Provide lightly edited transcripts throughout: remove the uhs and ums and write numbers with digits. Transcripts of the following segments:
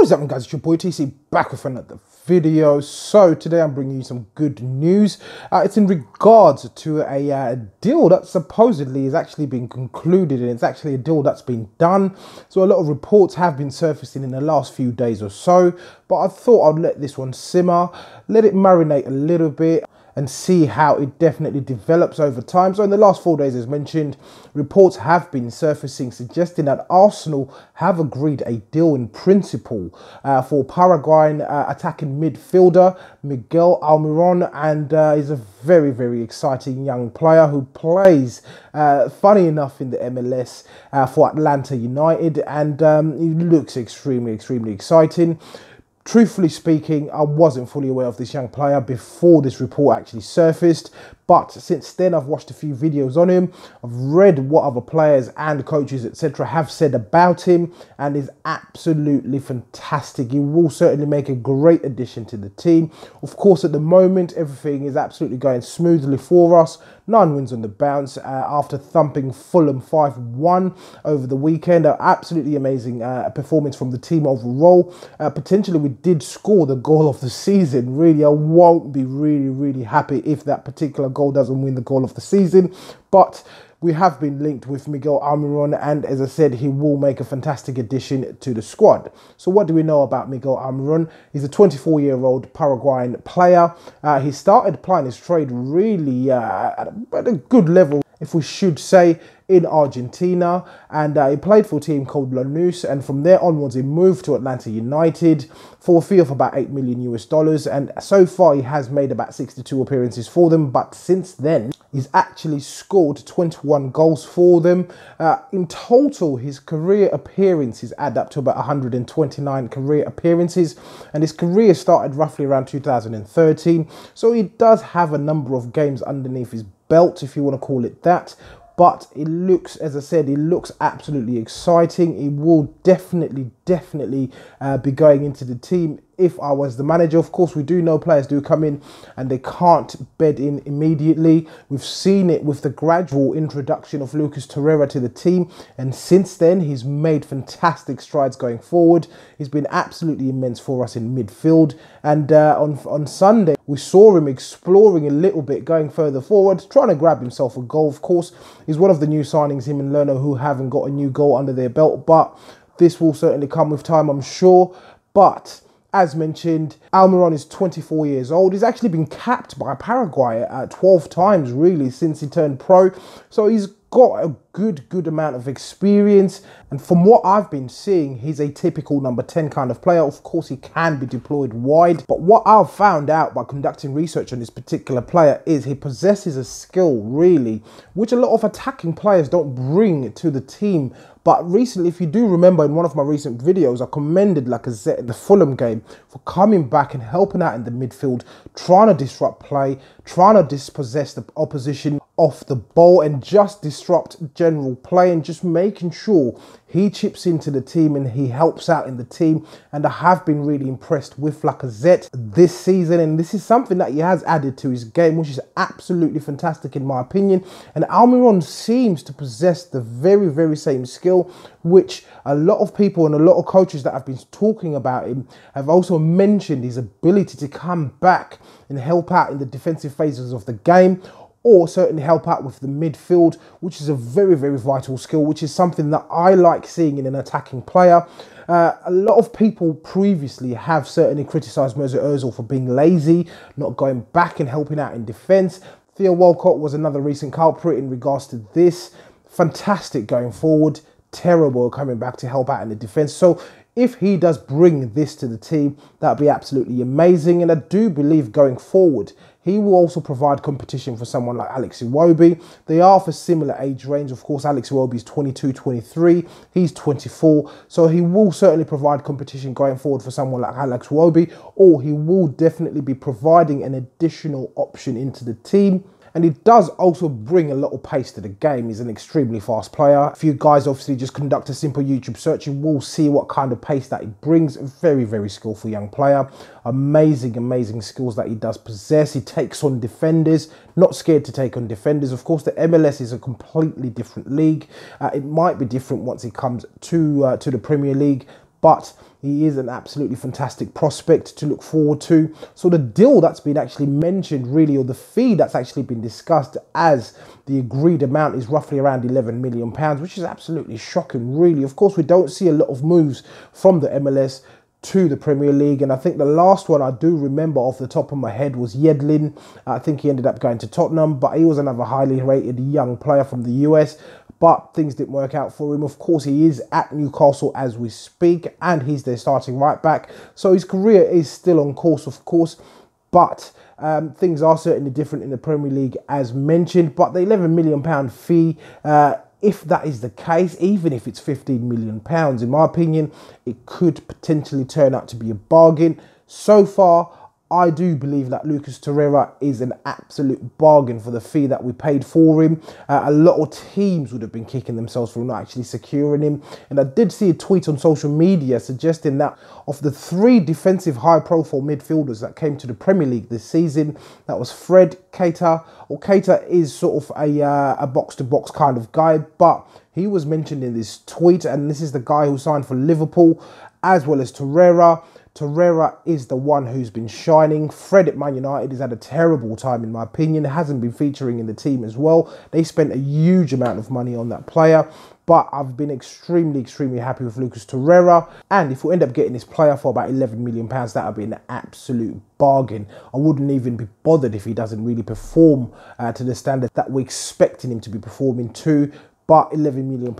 What's up guys, it's your boy TC back with another video. So today I'm bringing you some good news. It's in regards to a deal that supposedly is actually being concluded, and it's actually a deal that's been done. So a lot of reports have been surfacing in the last few days or so, but I thought I'd let this one simmer, let it marinate a little bit and see how it definitely develops over time. So in the last 4 days, as mentioned, reports have been surfacing suggesting that Arsenal have agreed a deal in principle for Paraguayan attacking midfielder Miguel Almiron, and he's a very, very exciting young player who plays, funny enough, in the MLS for Atlanta United, and he looks extremely, extremely exciting. Truthfully speaking, I wasn't fully aware of this young player before this report actually surfaced, but since then I've watched a few videos on him, I've read what other players and coaches etc. have said about him, and he's absolutely fantastic. He will certainly make a great addition to the team. Of course, at the moment everything is absolutely going smoothly for us. 9 wins on the bounce after thumping Fulham 5-1 over the weekend. An absolutely amazing performance from the team overall. Potentially we did score the goal of the season. Really, I won't be really happy if that particular goal doesn't win the goal of the season, but we have been linked with Miguel Almiron, and as I said, he will make a fantastic addition to the squad. So what do we know about Miguel Almiron? He's a 24-year-old Paraguayan player. He started playing his trade really at a good level, if we should say, in Argentina, and he played for a team called Lanus, and from there onwards he moved to Atlanta United for a fee of about $8 million US, and so far he has made about 62 appearances for them, but since then he's actually scored 21 goals for them. In total, his career appearances add up to about 129 career appearances, and his career started roughly around 2013, so he does have a number of games underneath his belt, if you want to call it that. But it looks, as I said, it looks absolutely exciting. He will definitely be going into the team if I was the manager. Of course, we do know players do come in and they can't bed in immediately. We've seen it with the gradual introduction of Herrera to the team, and since then he's made fantastic strides going forward. He's been absolutely immense for us in midfield, and on Sunday we saw him exploring a little bit, going further forward, trying to grab himself a goal. Of course, he's one of the new signings, him and Lerner, who haven't got a new goal under their belt, but this will certainly come with time, I'm sure. But as mentioned, Almiron is 24 years old. He's actually been capped by Paraguay 12 times really since he turned pro. So he's got a good amount of experience, and from what I've been seeing, he's a typical number 10 kind of player. Of course, he can be deployed wide, but what I've found out by conducting research on this particular player is he possesses a skill really which a lot of attacking players don't bring to the team. But recently, if you do remember, in one of my recent videos, I commended Lacazette in the Fulham game for coming back and helping out in the midfield, trying to disrupt play, trying to dispossess the opposition off the ball and just disrupt general play, and just making sure he chips into the team and he helps out in the team. And I have been really impressed with Lacazette this season, and this is something that he has added to his game, which is absolutely fantastic in my opinion. And Almiron seems to possess the very same skill which a lot of people and a lot of coaches that have been talking about him have also mentioned, his ability to come back and help out in the defensive phases of the game, or certainly help out with the midfield, which is a very vital skill, which is something that I like seeing in an attacking player. A lot of people previously have certainly criticised Mesut Ozil for being lazy, not going back and helping out in defence. Theo Walcott was another recent culprit in regards to this. Fantastic going forward, terrible coming back to help out in the defence. So if he does bring this to the team, that would be absolutely amazing. And I do believe going forward, he will also provide competition for someone like Alex Iwobi. They are of a similar age range. Of course, Alex Iwobi is 22, 23. He's 24. So he will certainly provide competition going forward for someone like Alex Iwobi, or he will definitely be providing an additional option into the team. And he does also bring a lot of pace to the game. He's an extremely fast player. If you guys obviously just conduct a simple YouTube search, you will see what kind of pace that he brings. A very skillful young player. Amazing skills that he does possess. He takes on defenders, not scared to take on defenders. Of course, the MLS is a completely different league. It might be different once he comes to the Premier League, but he is an absolutely fantastic prospect to look forward to. So the deal that's been actually mentioned really, or the fee that's actually been discussed as the agreed amount, is roughly around £11 million, which is absolutely shocking, really. Of course, we don't see a lot of moves from the MLS to the Premier League, and I think the last one I do remember off the top of my head was Yedlin. I think he ended up going to Tottenham, but he was another highly rated young player from the US, but things didn't work out for him. Of course, he is at Newcastle as we speak, and he's their starting right back, so his career is still on course, of course, but things are certainly different in the Premier League as mentioned. But the £11 million fee, if that is the case, even if it's £15 million, in my opinion, it could potentially turn out to be a bargain. So far, I do believe that Lucas Herrera is an absolute bargain for the fee that we paid for him. A lot of teams would have been kicking themselves for not actually securing him. And I did see a tweet on social media suggesting that of the 3 defensive high-profile midfielders that came to the Premier League this season, that was Fred, Keita. Well, Keita is sort of a box-to-box kind of guy, but he was mentioned in this tweet, and this is the guy who signed for Liverpool, as well as Herrera. Herrera is the one who's been shining. Fred at Man United has had a terrible time, in my opinion. Hasn't been featuring in the team as well. They spent a huge amount of money on that player. But I've been extremely, extremely happy with Lucas Herrera. And if we end up getting this player for about £11 million, that would be an absolute bargain. I wouldn't even be bothered if he doesn't really perform to the standard that we're expecting him to be performing to. But £11 million,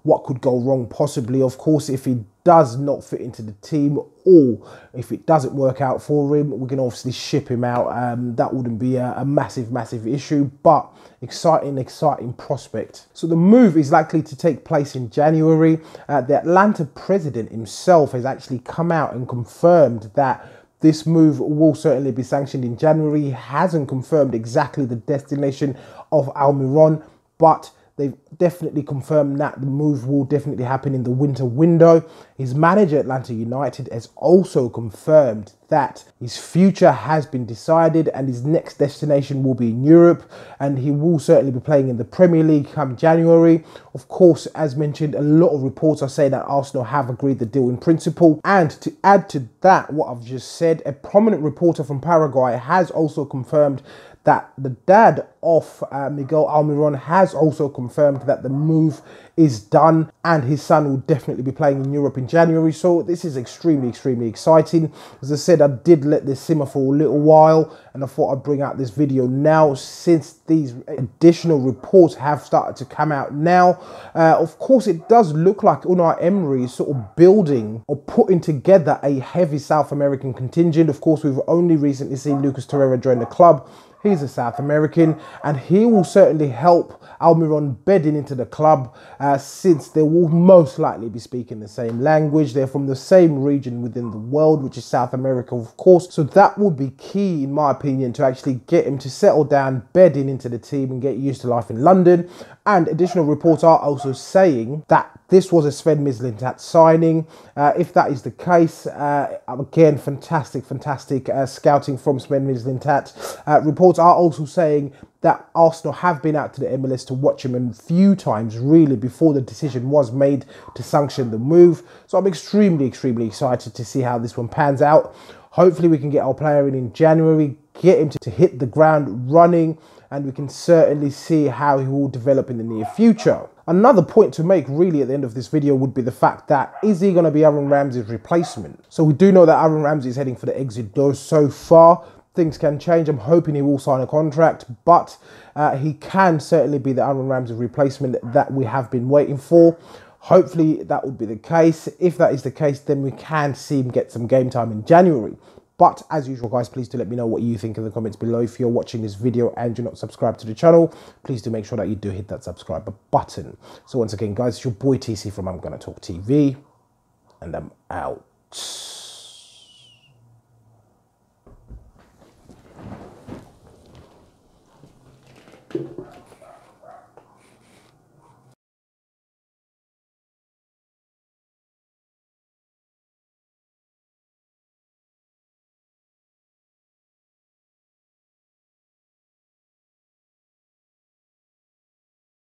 what could go wrong possibly? Of course, if he does not fit into the team, or if it doesn't work out for him, we can obviously ship him out. That wouldn't be a massive issue, but exciting prospect. So the move is likely to take place in January. The Atlanta president himself has actually come out and confirmed that this move will certainly be sanctioned in January. He hasn't confirmed exactly the destination of Almiron, but they've definitely confirmed that the move will definitely happen in the winter window. His manager, Atlanta United, has also confirmed that his future has been decided and his next destination will be in Europe, and he will certainly be playing in the Premier League come January. Of course, as mentioned, a lot of reports are saying that Arsenal have agreed the deal in principle. And to add to that, what I've just said, a prominent reporter from Paraguay has also confirmed that the dad of Miguel Almiron has also confirmed that the move is done and his son will definitely be playing in Europe in January. So this is extremely exciting. As I said, I did let this simmer for a little while and I thought I'd bring out this video now since these additional reports have started to come out now. Of course, it does look like Unai Emery is sort of building or putting together a heavy South American contingent. Of course, we've only recently seen Lucas Herrera join the club. He's a South American and he will certainly help Almiron bedding into the club since they will most likely be speaking the same language. They're from the same region within the world, which is South America, of course. So that would be key, in my opinion, to actually get him to settle down, bedding into the team and get used to life in London. And additional reports are also saying that this was a Sven Mislintat signing. If that is the case, again, fantastic scouting from Sven Mislintat. Reports are also saying that Arsenal have been out to the MLS to watch him a few times, really, before the decision was made to sanction the move. So I'm extremely excited to see how this one pans out. Hopefully we can get our player in January, get him to hit the ground running, and we can certainly see how he will develop in the near future. Another point to make really at the end of this video would be the fact that, is he going to be Aaron Ramsey's replacement? So we do know that Aaron Ramsey is heading for the exit door so far. Things can change. I'm hoping he will sign a contract, but he can certainly be the Aaron Ramsey replacement that we have been waiting for. Hopefully that would be the case. If that is the case, then we can see him get some game time in January. But as usual, guys, please do let me know what you think in the comments below. If you're watching this video and you're not subscribed to the channel, please do make sure that you do hit that subscribe button. So once again, guys, it's your boy TC from I'm Gonna Talk TV, and I'm out.